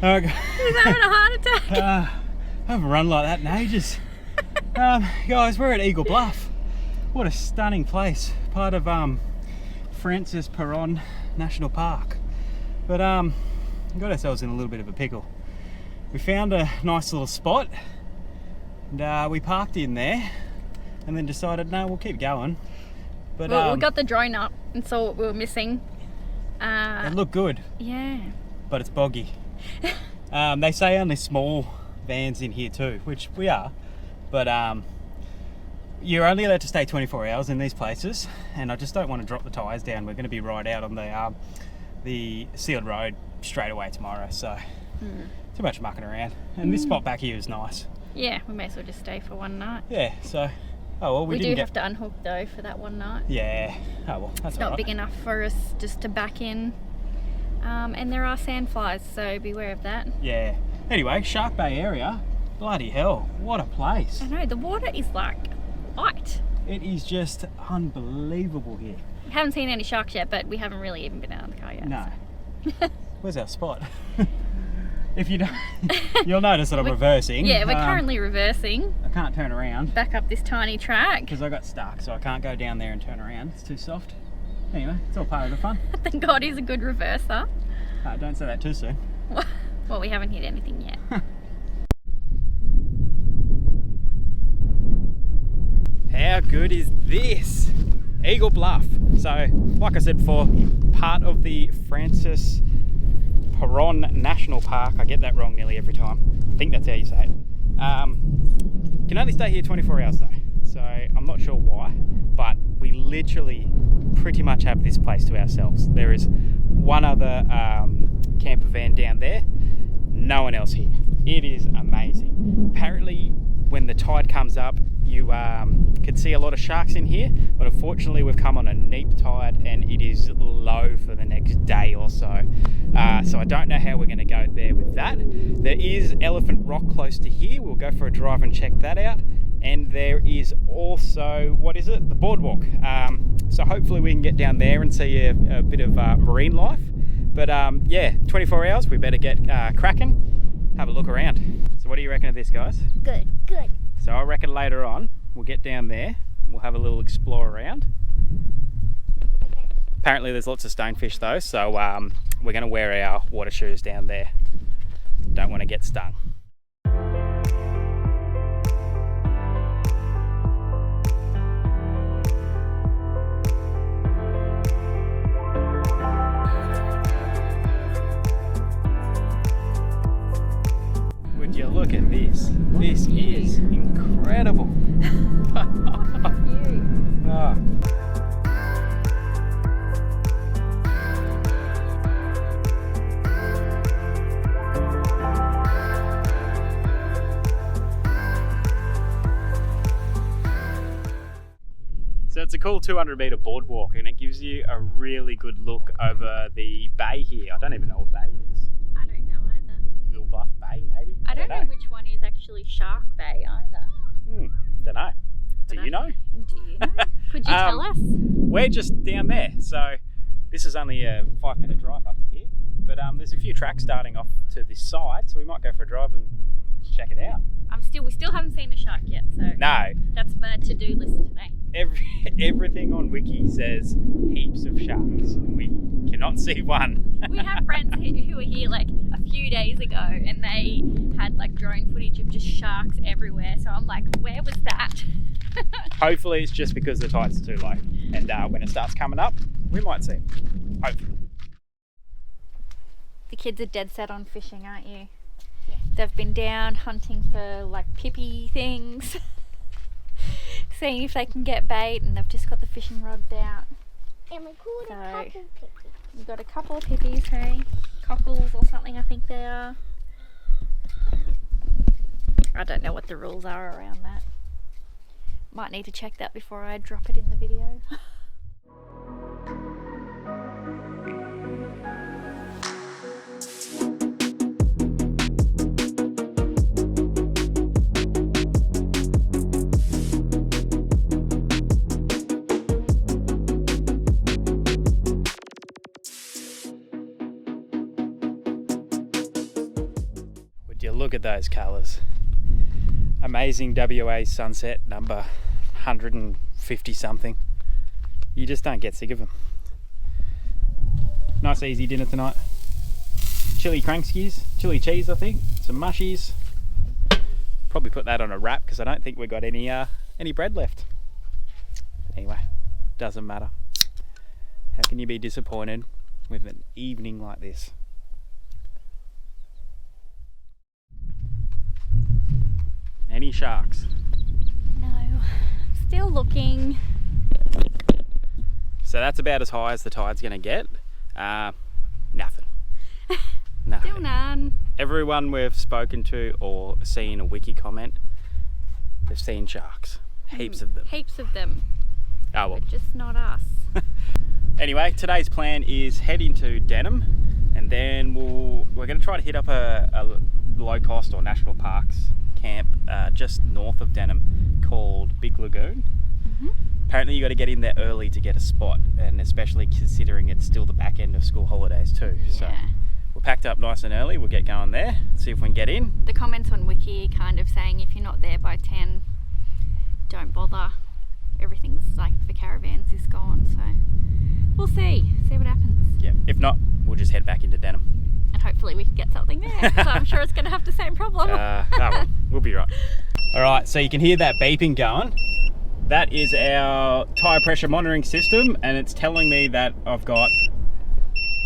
Okay. He's having a heart attack. I haven't run like that in ages. Guys, we're at Eagle Bluff. What a stunning place. Part of Francis Perron National Park. But got ourselves in a little bit of a pickle. We found a nice little spot and we parked in there and then decided, no, we'll keep going. But well, we got the drone up and saw what we were missing. It looked good. Yeah. But it's boggy. They say only small vans in here too, which we are, but you're only allowed to stay 24 hours in these places, and I just don't want to drop the tyres down. We're going to be right out on the sealed road straight away tomorrow, so too much mucking around. And this spot back here is nice. Yeah, we may as well just stay for one night. Yeah, so we do have to unhook though for that one night. Yeah, oh well, that's it's not big enough for us just to back in. And there are sandflies, so beware of that. Yeah. Anyway, Shark Bay area, bloody hell, what a place. I know, the water is like light. It is just unbelievable here. We haven't seen any sharks yet, but we haven't really even been out of the car yet. No. So. Where's our spot? If you don't, you'll notice that I'm reversing. Yeah, we're currently reversing. I can't turn around. Back up this tiny track. Because I got stuck, so I can't go down there and turn around. It's too soft. Anyway, it's all part of the fun. Thank God he's a good reverser. Don't say that too soon. Well, we haven't hit anything yet. How good is this? Eagle Bluff. So, like I said before, part of the Francis Perron National Park. I get that wrong nearly every time. I think that's how you say it. Can only stay here 24 hours though. So, I'm not sure why, but we literally pretty much have this place to ourselves. There is one other camper van down there, no one else here. It is amazing. Apparently when the tide comes up you could see a lot of sharks in here, but unfortunately we've come on a neap tide and it is low for the next day or so. So I don't know how we're going to go there with that. There is Elephant Rock close to here. We'll go for a drive and check that out. And there is also, what is it? The boardwalk. So hopefully we can get down there and see a bit of marine life. But yeah, 24 hours, we better get cracking, have a look around. So what do you reckon of this, guys? Good, good. So I reckon later on, we'll get down there, we'll have a little explore around. Okay. Apparently there's lots of stonefish though, so we're gonna wear our water shoes down there. Don't want to get stung. Would you look at this? This is incredible. Oh. So it's a cool 200-meter boardwalk and it gives you a really good look over the bay here. I don't even know what bay it is. I don't know either. Eagle Bluff Bay, maybe? I don't know which one is actually Shark Bay either. Don't know. Do you know? Do you know? Could you tell us? We're just down there, so this is only a 5-minute drive up to here. But there's a few tracks starting off to this side, so we might go for a drive and check it out. We still haven't seen a shark yet, so no. That's the to-do list today. Everything on Wiki says heaps of sharks. We cannot see one. We have friends who were here like a few days ago and they had like drone footage of just sharks everywhere. So I'm like, where was that? Hopefully it's just because the tide's too low. And when it starts coming up, we might see it. Hopefully. The kids are dead set on fishing, aren't you? Yeah. They've been down hunting for like pippy things, seeing if they can get bait, and they've just got the fishing rods out. And we caught a couple pickies. We've got a couple of pippies, hey? Cockles or something, I think they are. I don't know what the rules are around that. Might need to check that before I drop it in the video. Would you look at those colours? Amazing WA sunset, number 150 something. You just don't get sick of them. Nice easy dinner tonight. Chili crankskies, chili cheese I think, some mushies. Probably put that on a wrap because I don't think we've got any bread left. Anyway, doesn't matter. How can you be disappointed with an evening like this? Any sharks? No, still looking. So that's about as high as the tide's going to get. Nothing. Still none. Everyone we've spoken to or seen a wiki comment, they've seen sharks. Heaps of them. Heaps of them. Oh well. But just not us. Anyway, today's plan is head into Denham, and then we're going to try to hit up a low cost or national parks camp just north of Denham called Big Lagoon. Apparently you got to get in there early to get a spot, and especially considering it's still the back end of school holidays too. Yeah. So we're packed up nice and early. We'll get going there, see if we can get in. The comments on Wiki kind of saying if you're not there by 10, don't bother. Everything's like for caravans is gone, so we'll see what happens. Yeah, if not, we'll just head back into Denham. And hopefully we can get something there, so I'm sure it's going to have the same problem. Well, we'll be right. All right, so you can hear that beeping going. That is our tyre pressure monitoring system, and it's telling me that I've got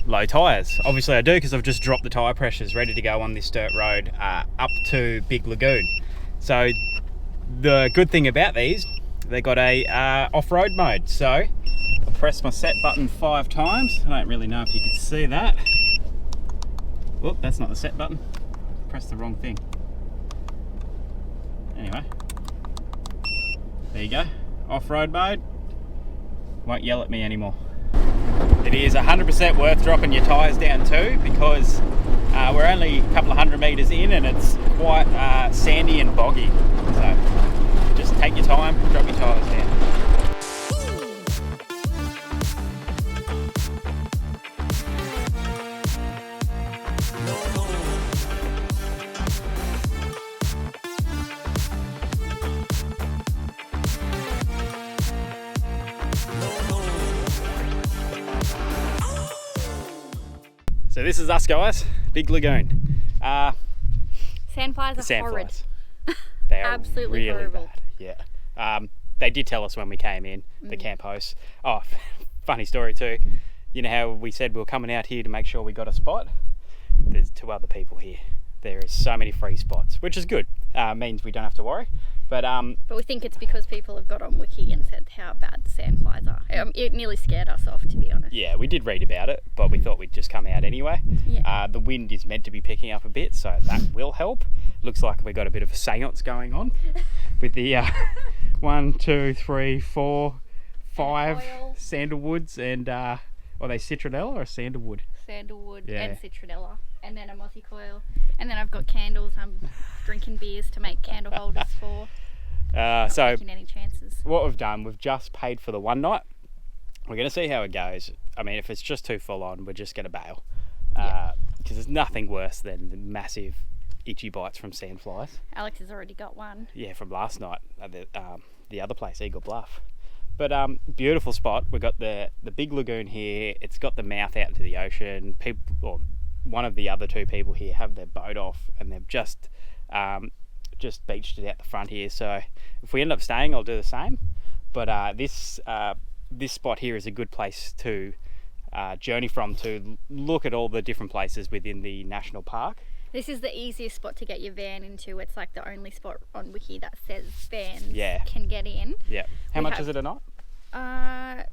low tyres. Obviously I do, because I've just dropped the tyre pressures ready to go on this dirt road up to Big Lagoon. So the good thing about these, they got a off-road mode. So I'll press my set button 5 times. I don't really know if you can see that. Whoop, that's not the set button. Press the wrong thing. Anyway, there you go. Off-road mode. Won't yell at me anymore. It is 100% worth dropping your tyres down too, because we're only a couple of 100 metres in and it's quite sandy and boggy. So just take your time, drop your tyres down. So this is us guys, Big Lagoon. Sandflies are horrid. They are absolutely really horrible. bad. Yeah. They did tell us when we came in, the camp hosts. Oh, funny story too. You know how we said we were coming out here to make sure we got a spot? There's 2 other people here. There is so many free spots, which is good. Means we don't have to worry. But we think it's because people have got on Wiki and said how bad the sandflies are. It nearly scared us off, to be honest. Yeah, we did read about it, but we thought we'd just come out anyway. Yeah. The wind is meant to be picking up a bit, so that will help. Looks like we've got a bit of a seance going on with the 1, 2, 3, 4, 5 sandalwoods and are they citronella or sandalwood? Sandalwood Yeah. and citronella, and then a mossy coil, and then I've got candles. I'm drinking beers to make candle holders for. So taking any chances. What we've done, we've just paid for the one night. We're going to see how it goes. I mean, if it's just too full on, we're just going to bail. Because there's nothing worse than the massive itchy bites from sandflies. Alex has already got one. Yeah, from last night at the other place, Eagle Bluff. But beautiful spot. We've got the Big Lagoon here. It's got the mouth out into the ocean. People, or one of the other 2 people here, have their boat off, and they've just beached it out the front here. So if we end up staying, I'll do the same. But this spot here is a good place to journey from to look at all the different places within the national park. This is the easiest spot to get your van into. It's like the only spot on Wiki that says vans can get in. Yeah. How much is it a night?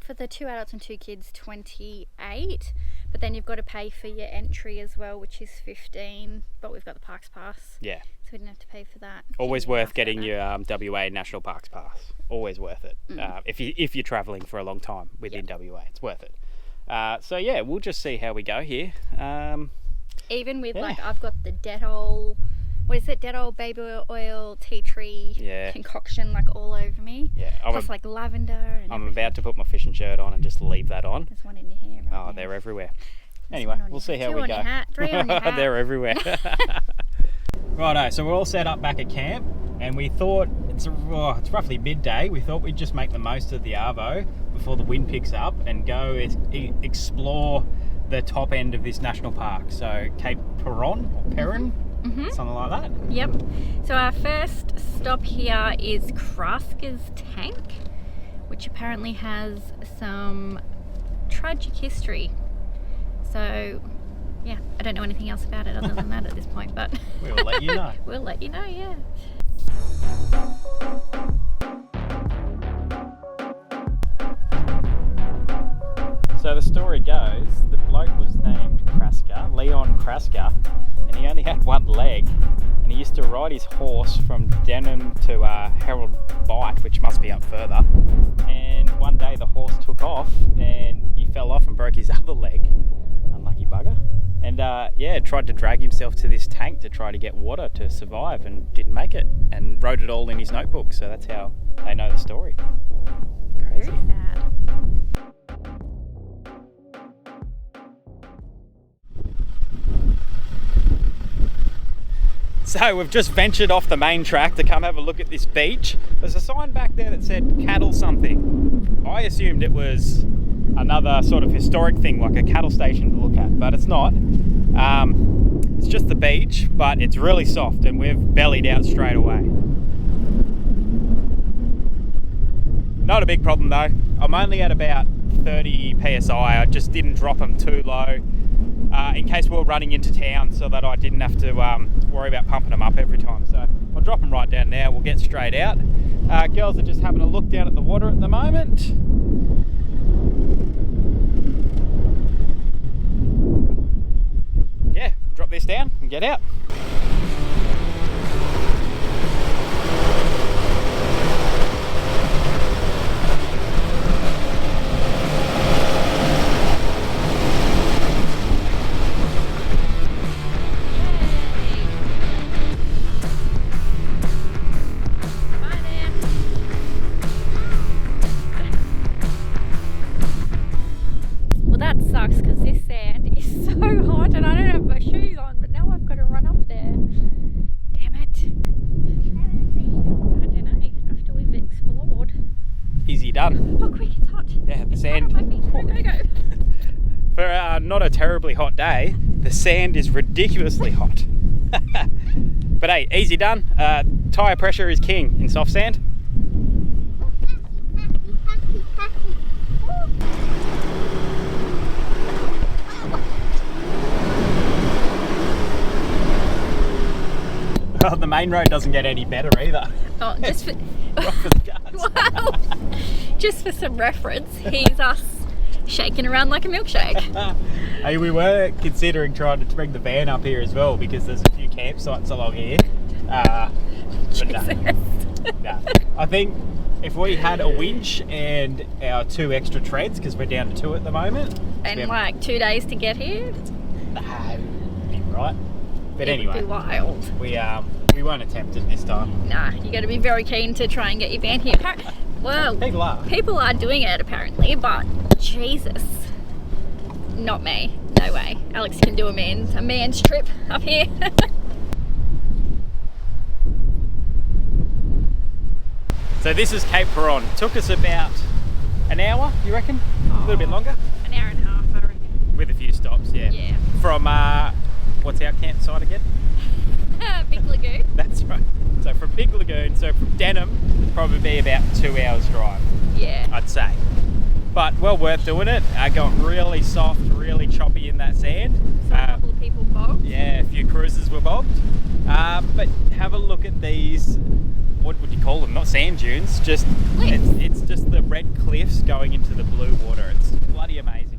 For the 2 adults and 2 kids, 28. But then you've got to pay for your entry as well, which is 15. But we've got the Parks Pass. Yeah. So we didn't have to pay for that. Always worth getting your WA National Parks Pass. Always worth it. If you're travelling for a long time within WA, it's worth it. So yeah, we'll just see how we go here. Even with like, I've got the Dettol, what is it? Dettol baby oil tea tree concoction like all over me. Yeah. Plus like lavender. And I'm about to put my fishing shirt on and just leave that on. There's one in your hair. Right now. They're everywhere. Anyway, we'll see how we go. 2 on your hat, 3 on your hat. They're everywhere. Righto, so we're all set up back at camp, and we thought it's roughly midday. We thought we'd just make the most of the arvo before the wind picks up and go explore the top end of this national park. So Cape Perron or Perron, something like that. Yep. So our first stop here is Krasker's Tank, which apparently has some tragic history. So yeah, I don't know anything else about it other than that at this point, but we'll let you know. We'll let you know, yeah. So the story goes, the bloke was named Krasker, Leon Krasker, and he only had one leg, and he used to ride his horse from Denham to Harold Bight, which must be up further, and one day the horse took off and he fell off and broke his other leg. Unlucky bugger. And tried to drag himself to this tank to try to get water to survive and didn't make it, and wrote it all in his notebook. So that's how they know the story. Crazy. Very sad. So we've just ventured off the main track to come have a look at this beach. There's a sign back there that said cattle something. I assumed it was another sort of historic thing, like a cattle station to look at, but it's not. It's just the beach, but it's really soft, and we've bellied out straight away. Not a big problem though. I'm only at about 30 psi. I just didn't drop them too low in case we were running into town, so that I didn't have to worry about pumping them up every time. So I'll drop them right down now. We'll get straight out. Girls are just having a look down at the water at the moment. Yeah, drop this down and get out. Done. Oh, quick, it's hot. Yeah, the sand. Go. For not a terribly hot day, the sand is ridiculously hot. But hey, easy done. Tyre pressure is king in soft sand. Well, the main road doesn't get any better either. Oh, just for... Rough for the cars. Wow. Just for some reference, here's us shaking around like a milkshake. Hey, we were considering trying to bring the van up here as well, because there's a few campsites along here. But no. I think if we had a winch and our 2 extra treads, because we're down to 2 at the moment. And like 2 days to get here? No, it'd be right. But anyway, it'd be wild. We won't attempt it this time. Nah, you got to be very keen to try and get your van here. Well, people are doing it apparently, but Jesus, not me. No way. Alex can do a man's trip up here. So this is Cape Perron. Took us about an hour, you reckon? A little bit longer? An hour and a half, I reckon. With a few stops, yeah. Yeah. From what's our campsite again? Big Lagoon. That's right. So from Big Lagoon, so from Denham, it'd probably be about 2 hours drive. Yeah. I'd say. but well worth doing it. Got really soft, really choppy in that sand. So a couple of people bogged. Yeah, a few cruisers were bogged. But have a look at these, what would you call them? Not sand dunes, just it's just the red cliffs going into the blue water. It's bloody amazing.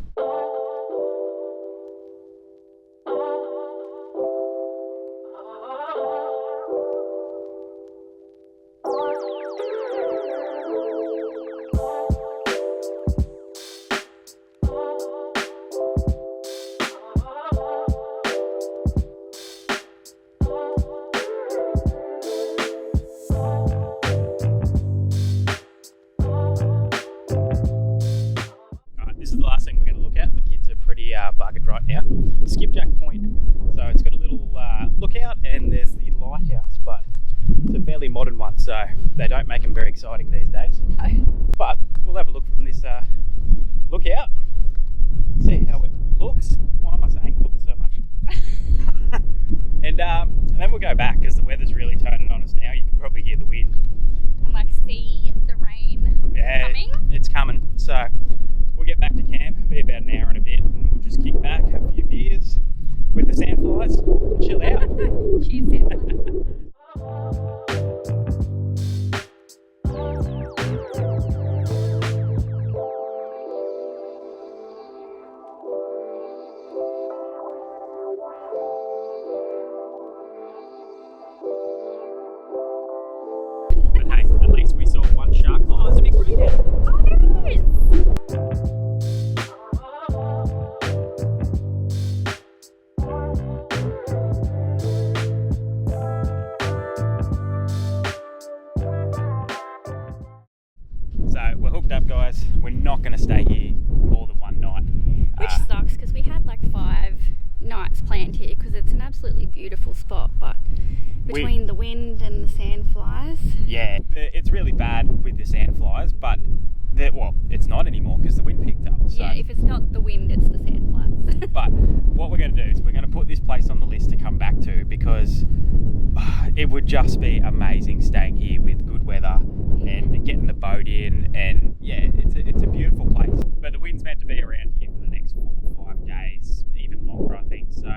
This is the last thing we're going to look at. The kids are pretty buggered right now. Skipjack Point. So it's got a little lookout and there's the lighthouse, but it's a fairly modern one, so they don't make them very exciting these days. No. But we'll have a look from this lookout, see how it looks. Why am I saying look so much? and then we'll go back because the weather's really turning on us now. You can probably hear the wind. And like see the rain coming. It's coming. So we'll get back to camp, be about an hour and a bit, and we'll just kick back, have a few beers with the sandflies, and chill out. Cheers, sandflies. But hey, at least we saw one shark. Oh, there's a big ray down. Oh, there is. So we're hooked up, guys. We're not going to stay here more than one night. Which sucks because we had like 5 nights planned here because it's an absolutely beautiful spot, but between the wind and the sandflies. Yeah, it's really bad with the sandflies, but well, it's not anymore because the wind picked up. So. Yeah, if it's not the wind, it's the sandflies. But what we're going to do is we're going to put this place on the list to come back to because it would just be amazing staying here with good weather and getting the boat in, and yeah, it's a beautiful place. But the wind's meant to be around here for the next 4 or 5 days, even longer, I think. So